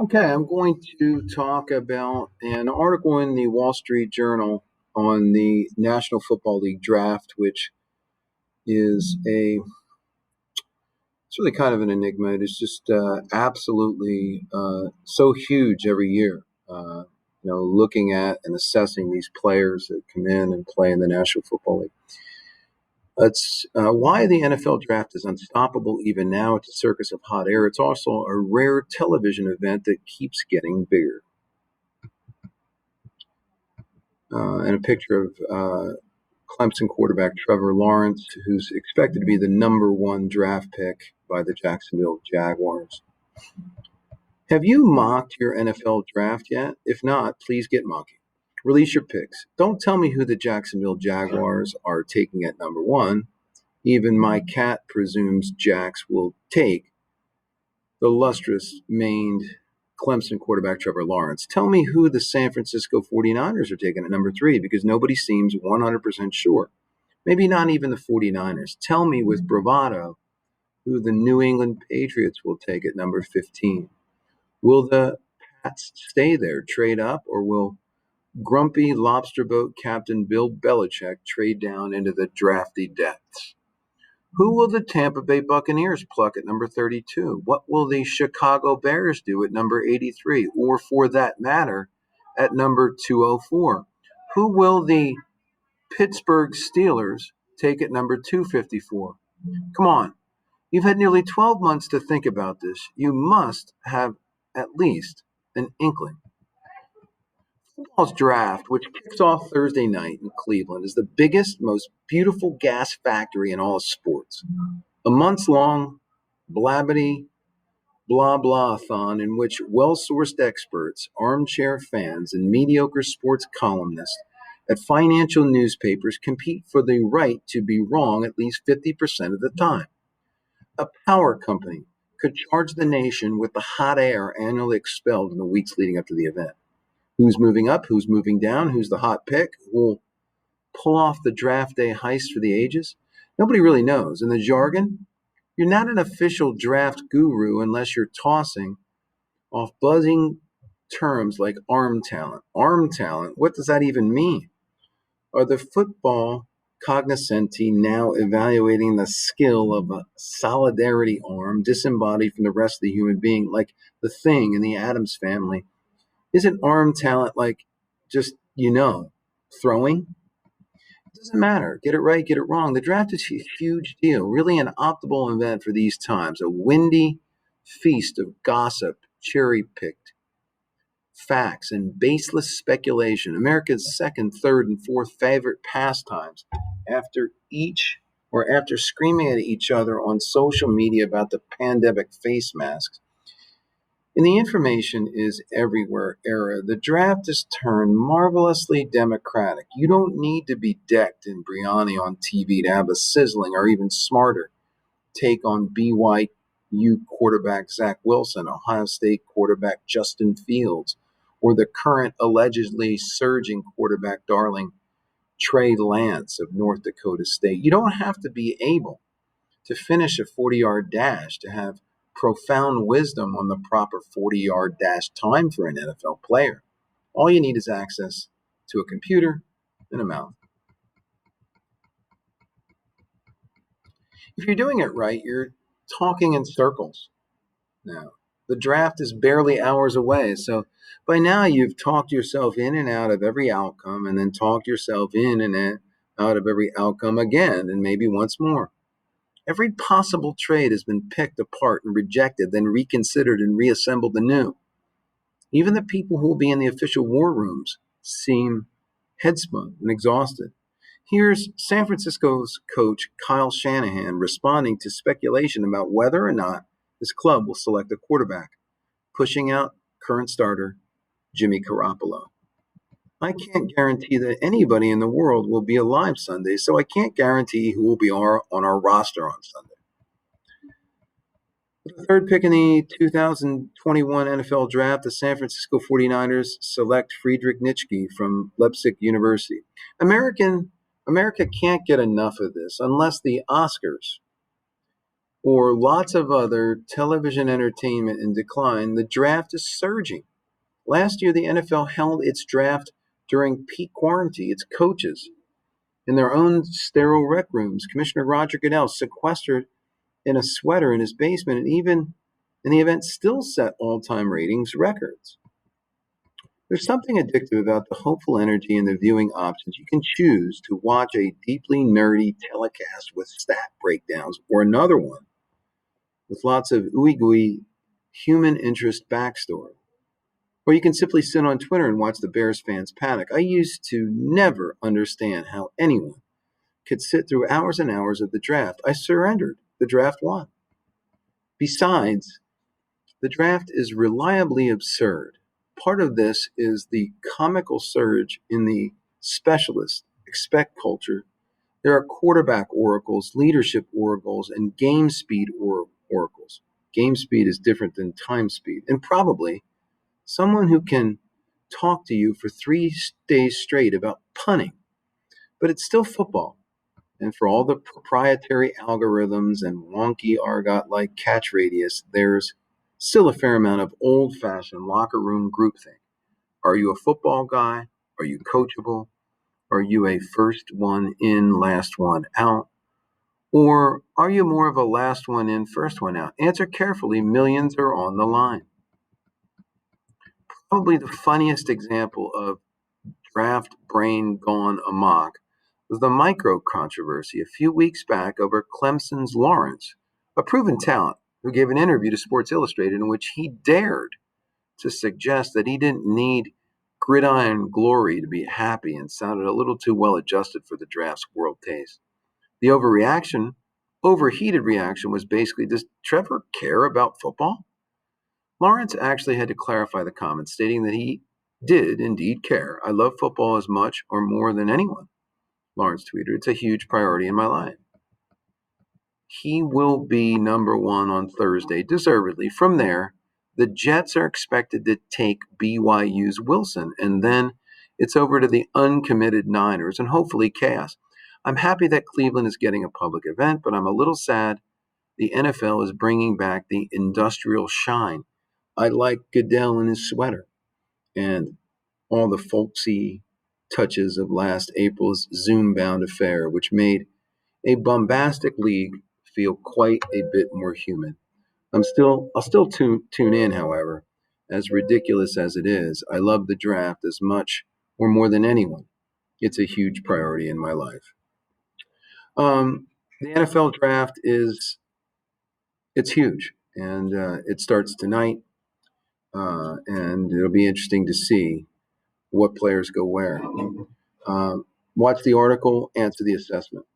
Okay, I'm going to talk about an article in the Wall Street Journal on the National Football League draft, which is it's really kind of an enigma. It is just absolutely so huge every year. Looking at and assessing these players that come in and play in the National Football League. It's why the NFL draft is unstoppable even now. It's a circus of hot air. It's also a rare television event that keeps getting bigger. And a picture of Clemson quarterback Trevor Lawrence, who's expected to be the number one draft pick by the Jacksonville Jaguars. Have you mocked your NFL draft yet? If not, please get mocking. Release your picks. Don't tell me who the Jacksonville Jaguars are taking at number one. Even my cat presumes Jax will take the lustrous maned Clemson quarterback Trevor Lawrence. Tell me who the San Francisco 49ers are taking at number three, because nobody seems 100% sure. Maybe not even the 49ers. Tell me with bravado who the New England Patriots will take at number 15. Will the Pats stay there, trade up, or will grumpy lobster boat captain Bill Belichick trade down into the drafty depths? Who will the Tampa Bay Buccaneers pluck at number 32? What will the Chicago Bears do at number 83? Or, for that matter, at number 204? Who will the Pittsburgh Steelers take at number 254? Come on. You've had nearly 12 months to think about this. You must have at least an inkling. Football's draft, which kicks off Thursday night in Cleveland, is the biggest, most beautiful gas factory in all of sports. A months long blabbity blah blah-a-thon in which well-sourced experts, armchair fans, and mediocre sports columnists at financial newspapers compete for the right to be wrong at least 50% of the time. A power company could charge the nation with the hot air annually expelled in the weeks leading up to the event. Who's moving up? Who's moving down? Who's the hot pick? Who will pull off the draft day heist for the ages? Nobody really knows. And the jargon? You're not an official draft guru unless you're tossing off buzzing terms like arm talent. Arm talent? What does that even mean? Are the football cognoscenti now evaluating the skill of a solidarity arm disembodied from the rest of the human being, like the Thing in the Addams Family? Isn't arm talent like just, throwing? It doesn't matter. Get it right, get it wrong. The draft is a huge deal, really an optimal event for these times, a windy feast of gossip, cherry picked facts, and baseless speculation. America's second, third, and fourth favorite pastimes after screaming at each other on social media about the pandemic face masks. In the information is everywhere era, the draft has turned marvelously democratic. You don't need to be decked in Briani on TV to have a sizzling or even smarter take on BYU quarterback Zach Wilson, Ohio State quarterback Justin Fields, or the current allegedly surging quarterback darling Trey Lance of North Dakota State. You don't have to be able to finish a 40-yard dash to have profound wisdom on the proper 40-yard dash time for an NFL player. All you need is access to a computer and a mouth. If you're doing it right, you're talking in circles now. The draft is barely hours away, so by now you've talked yourself in and out of every outcome, and then talked yourself in and out of every outcome again, and maybe once more. Every possible trade has been picked apart and rejected, then reconsidered and reassembled anew. Even the people who will be in the official war rooms seem headspun and exhausted. Here's San Francisco's coach Kyle Shanahan responding to speculation about whether or not his club will select a quarterback, pushing out current starter Jimmy Garoppolo. I can't guarantee that anybody in the world will be alive Sunday, so I can't guarantee who will be on our roster on Sunday. With the third pick in the 2021 NFL Draft, the San Francisco 49ers select Friedrich Nietzsche from Leipzig University. America can't get enough of this unless the Oscars or lots of other television entertainment in decline, the draft is surging. Last year, the NFL held its draft during peak quarantine. Its coaches in their own sterile rec rooms. Commissioner Roger Goodell sequestered in a sweater in his basement, and even in the event still set all-time ratings records. There's something addictive about the hopeful energy and the viewing options. You can choose to watch a deeply nerdy telecast with stat breakdowns, or another one with lots of ooey gooey human interest backstory. Or you can simply sit on Twitter and watch the Bears fans panic. I used to never understand how anyone could sit through hours and hours of the draft. I surrendered. The draft won. Besides, the draft is reliably absurd. Part of this is the comical surge in the specialist expect culture. There are quarterback oracles, leadership oracles, and game speed oracles. Game speed is different than time speed. And probably someone who can talk to you for 3 days straight about punting. But it's still football. And for all the proprietary algorithms and wonky Argot like catch radius, there's still a fair amount of old fashioned locker room groupthink. Are you a football guy? Are you coachable? Are you a first one in, last one out? Or are you more of a last one in, first one out? Answer carefully, millions are on the line. Probably the funniest example of draft brain gone amok was the micro controversy a few weeks back over Clemson's Lawrence, a proven talent who gave an interview to Sports Illustrated in which he dared to suggest that he didn't need gridiron glory to be happy and sounded a little too well adjusted for the draft's world taste. The overheated reaction was basically, does Trevor care about football? Lawrence actually had to clarify the comment, stating that he did indeed care. I love football as much or more than anyone, Lawrence tweeted. It's a huge priority in my life. He will be number one on Thursday, deservedly. From there, the Jets are expected to take BYU's Wilson, and then it's over to the uncommitted Niners and hopefully chaos. I'm happy that Cleveland is getting a public event, but I'm a little sad the NFL is bringing back the industrial shine. I like Goodell in his sweater and all the folksy touches of last April's Zoom-bound affair, which made a bombastic league feel quite a bit more human. I'll still tune in, however, as ridiculous as it is. I love the draft as much or more than anyone. It's a huge priority in my life. The NFL draft it's huge, and it starts tonight, and it'll be interesting to see what players go where. Watch the article, answer the assessment.